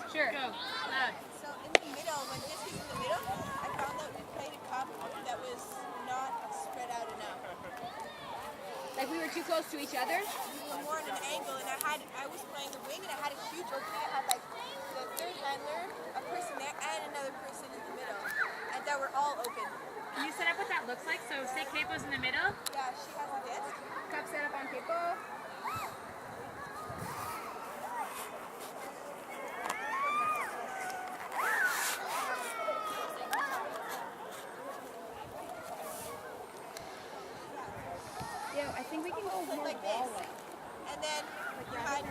Sure. Go. So in the middle, when this was in the middle, I found that we played a cup that was not spread out enough. Like we were too close to each other? We were more at an angle, and I was playing the wing, and I had a huge opening. I had like the third handler, a person there, and another person in the middle, and that were all open. Can you set up what that looks like? So say Capo's in the middle. Yeah, she has a disc. Cup set up on Capo. Yeah, I think we can go more Like this. wall-like. And then behind.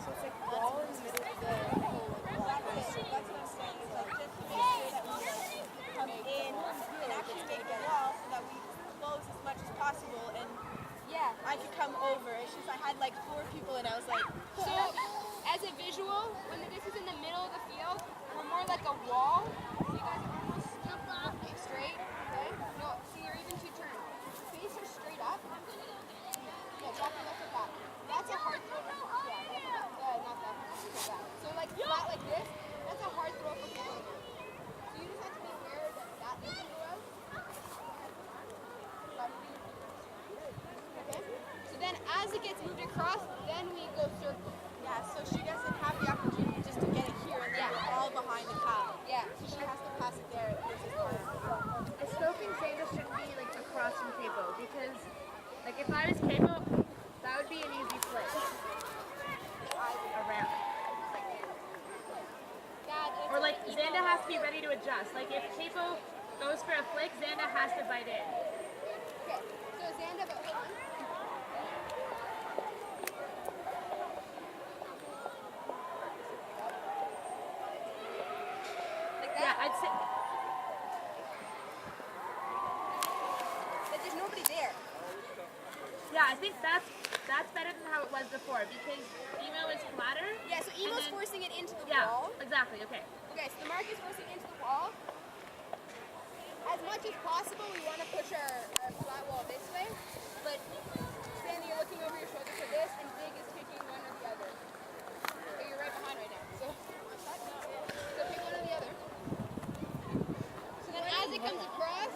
So it's like wall in the middle of the whole That's what I'm saying. Is like just to make sure that we like come in and actually make the wall so that we close as much as possible, and yeah. I could come over. It's just I had like 4 people, and I was like, So, as a visual, when this is in the middle of the field, we're more like a wall. So you guys are almost straight, okay? No, see, you're even too turned. Face are straight up. Yeah, drop your left foot back. That's a hard throw. Yeah, not that. So like flat like this, that's a hard throw for people to do. So you just have to be aware that that doesn't go out. Okay? So then as it gets moved across, then we go circle. yeah. So she doesn't have the opportunity just to get it here, and then we're all behind the cup. Yeah. So she has to pass it there. This is part of it. A sloping Santa shouldn't be like across from Capo because, like, if I was Capo, that would be an easy flick around. Or like Xanda has to be ready to adjust. Like if Capo goes for a flick, Xanda has to bite in. Okay, so Xanda, but hold on. Like that? Yeah, I'd say. But there's nobody there. Yeah, I think that's better than how it was before because Emo is flatter. Yeah, so Emo's then- forcing it into the Yeah, wall. exactly. Okay. Okay, so the mark is forcing into the wall. As much as possible, we want to push our flat wall this way, but Sandy, you're looking over your shoulder for this, and Zig is taking one or the other. So you're right behind right now. So pick one or the other. So then as it comes across,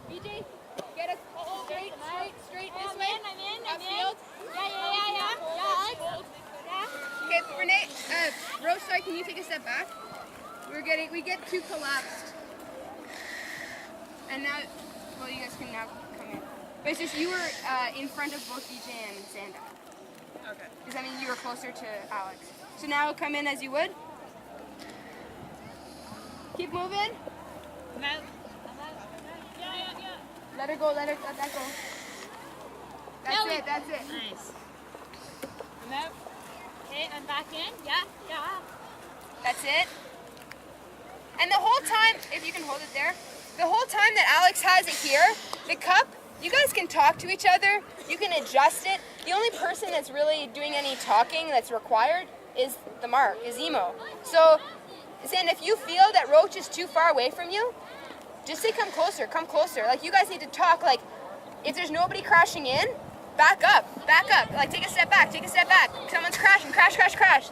BJ, get us straight this way. I'm in. Upfield. Yeah. Okay, Renee, Rose, sorry, can you take a step back? We get too collapsed. And now, well, you guys can now come in. But it's just you were in front of both DJ and Xanda. Okay. Does that mean you were closer to Alex? So now come in as you would. Keep moving. Let her go, let that go. That's it. Nice. I'm out. Okay, I'm back in. Yeah. That's it. And the whole time, if you can hold it there, the whole time that Alex has it here, the cup, you guys can talk to each other, you can adjust it. The only person that's really doing any talking that's required is the mark, is Emo. So, Zan, if you feel that Roach is too far away from you, just say come closer. Like you guys need to talk, like if there's nobody crashing in, back up. Like take a step back. Someone's crashing, crash.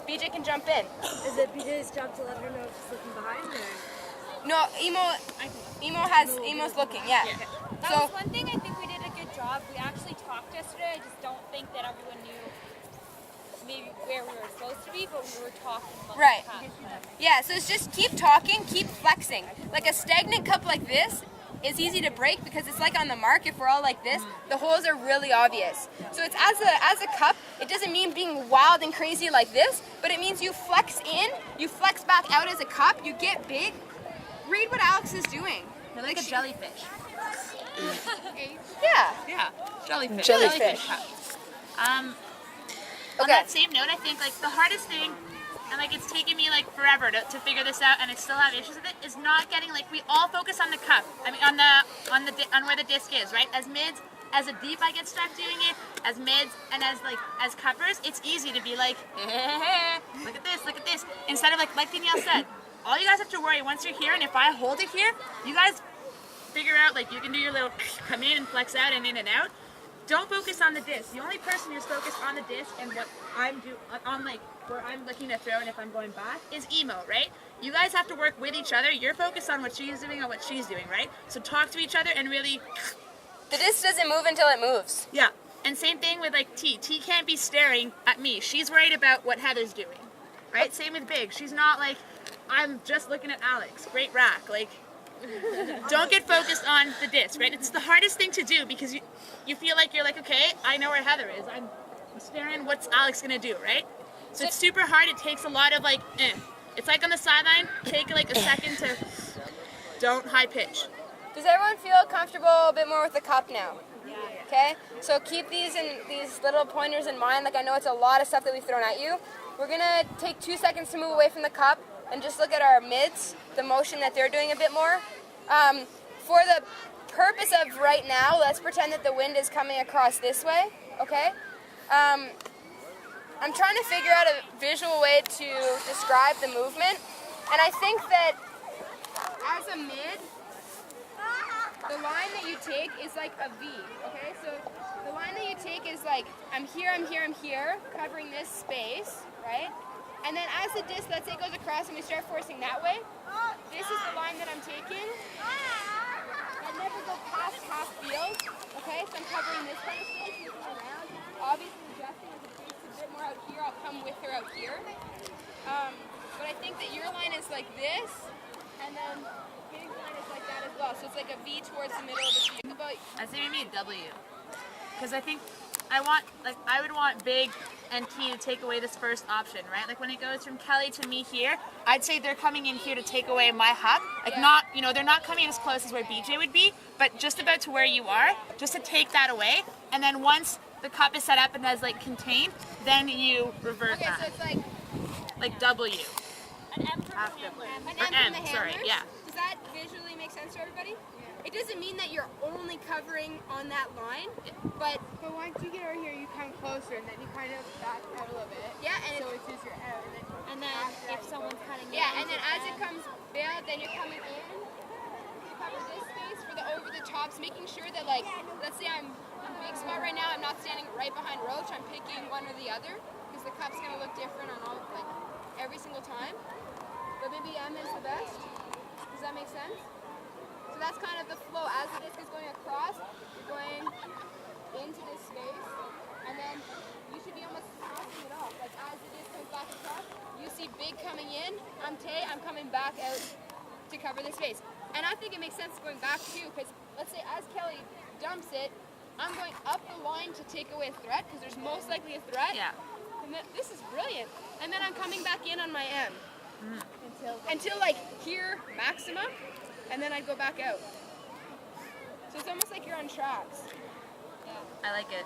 BJ can jump in. Is it BJ's job to let her know if she's looking behind or? No, Emo's looking, yeah. That So, was one thing I think we did a good job. We actually talked yesterday. I just don't think that everyone knew maybe where we were supposed to be, but we were talking about right. the cup. Yeah, so it's just keep talking, keep flexing. Like a stagnant cup like this is easy to break because it's like on the mark. If we're all like this, the holes are really obvious. So it's as a cup, it doesn't mean being wild and crazy like this, but it means you flex in, you flex back out as a cup, you get big. Read what Alex is doing. You're like a jellyfish. Yeah. Yeah, jellyfish. Jellyfish. On Okay. that same note, I think like the hardest thing, and like it's taken me like forever to figure this out, and I still have issues with it, is not getting like we all focus on the cup. I mean on where the disc is, right? As mids, as a deep, I get stuck doing it. As mids and as cuppers, it's easy to be like, look at this, instead of like Danielle said. All you guys have to worry once you're here, and if I hold it here, you guys figure out like you can do your little come in and flex out and in and out. don't focus on the disc. The only person who's focused on the disc and what I'm doing, on like where I'm looking to throw and if I'm going back, is Emo, right? You guys have to work with each other. You're focused on what she's doing and what she's doing, right? So talk to each other and really, The disc doesn't move until it moves. yeah. And same thing with like T. T can't be staring at me. She's worried about what Heather's doing, right? Same with Big. She's not like, I'm just looking at Alex. Great rack. Like, don't get focused on the disc, right? It's the hardest thing to do because you feel like you're like, okay, I know where Heather is. I'm staring, what's Alex gonna do, right? So it's super hard. It takes a lot of like, It's like on the sideline, take like a second to, don't high pitch. Does everyone feel comfortable a bit more with the cup now? Yeah. Okay, so keep these little pointers in mind. Like I know it's a lot of stuff that we've thrown at you. We're gonna take 2 seconds to move away from the cup and just look at our mids, the motion that they're doing a bit more. For the purpose of right now, let's pretend that the wind is coming across this way, okay? I'm trying to figure out a visual way to describe the movement, and I think that as a mid, the line that you take is like a V, okay? So the line that you take is like, I'm here, I'm here, I'm here, covering this space, right? And then as the disc, let's say, goes across and we start forcing that way, this is the line that I'm taking. I never go past half field, okay? So I'm covering this kind of space, looking around, obviously adjusting as it takes a bit more out here, I'll come with her out here. But I think that your line is like this, and then Big's line is like that as well. So it's like a V towards the middle of the field. I say maybe a W, because I think I would want Big and T to take away this first option, right? Like when it goes from Kelly to me here, I'd say they're coming in here to take away my huck. Like not, they're not coming as close as where BJ would be, but just about to where you are, just to take that away. And then once the cup is set up and is like contained, then you revert Okay, that. so it's like W. An M from After. the hammer. an Or M M, from the sorry, hammers. yeah. Does that visually make sense to everybody? It doesn't mean that you're only covering on that line, but once you get over here, you come closer, and then you kind of back out a little bit. yeah, and So it's just your out, and then And then if someone's cutting yeah, and then as it comes bailed, then you're coming in to cover this space for the over the tops, making sure that like, let's say I'm in big spot right now, I'm not standing right behind Roach, I'm picking one or the other, because the cup's gonna look different on all, like, every single time. But maybe M is the best. Does that make sense? So that's kind of the flow. As the disc is going across, you're going into this space, and then you should be almost crossing it off. Like as the disc comes back across, you see Big coming in, I'm Tay, I'm coming back out to cover the space. And I think it makes sense going back too, because let's say as Kelly dumps it, I'm going up the line to take away a threat, because there's most likely a threat. Yeah. And then, this is brilliant. And then I'm coming back in on my M. Until like here, maximum, and then I'd go back out. So it's almost like you're on tracks. I like it.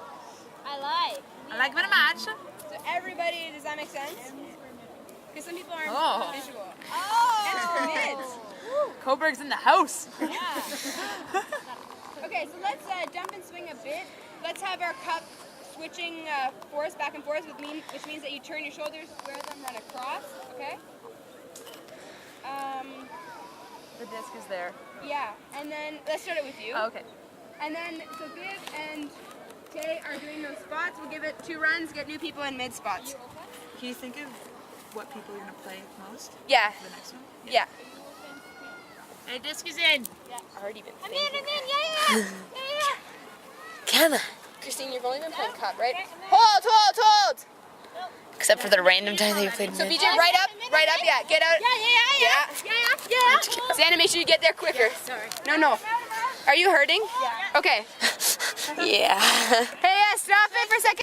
I like. I like very much. So everybody, does that make sense? Because some people aren't Oh. visual. Oh! And for mids. Coburg's in the house. Okay, so let's dump and swing a bit. Let's have our cup switching force back and forth, which means that you turn your shoulders, square them, run across, okay? The disc is there. Yeah, and then let's start it with you. Oh, okay. And then, so Viv and Tay are doing those spots. We'll give it 2 runs, get new people in mid spots. Can you think of what people are going to play most? Yeah, The next one? yeah. Hey, disc is in. Already been I'm thinking. in, yeah. Come on. Christine, you've only been playing cup, right? Hold! Except for the random time that you played So mid. BJ, right up, yeah. Get out. Yeah. Xana, make sure you get there quicker. Sorry. No. Are you hurting? Yeah. Okay. Yeah. Hey, stop it for a second.